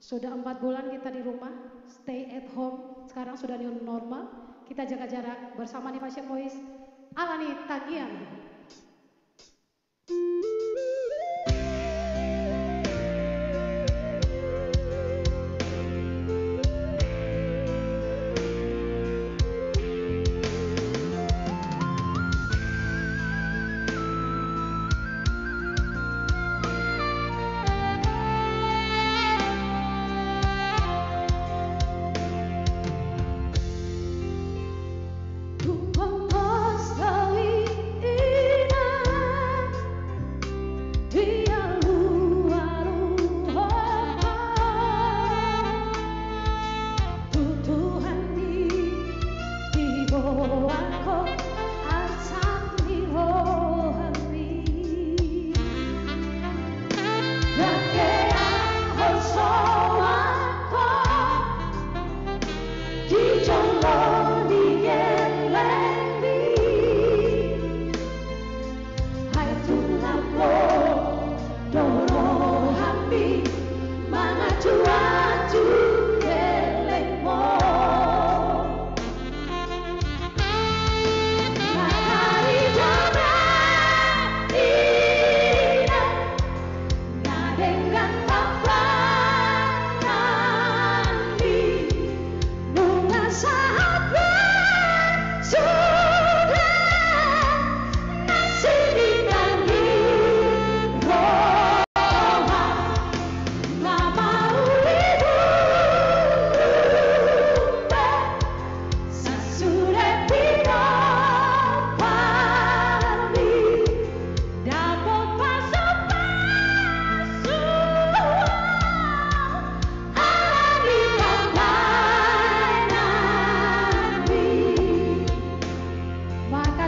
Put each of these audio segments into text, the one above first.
Sudah 4 bulan kita di rumah, stay at home. Sekarang sudah new normal. Kita jaga jarak bersama nih Passion Boys. Alani Tagian.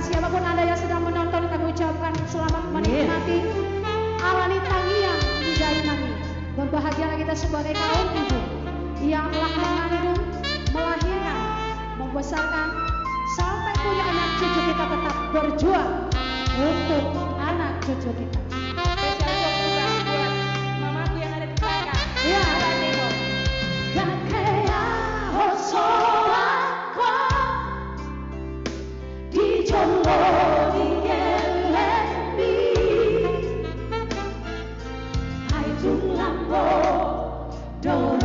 Siapapun Anda yang sedang menonton, kami ucapkan selamat menikmati Alani Tagian menjadi nami. Berbahagialah kita sebagai kaum ibu yang telah mengandung, melahirkan, membesarkan, sampai punya anak cucu kita tetap berjuang untuk anak cucu kita. Spesial buat mamaku yang ada di belakang. Ya. Don't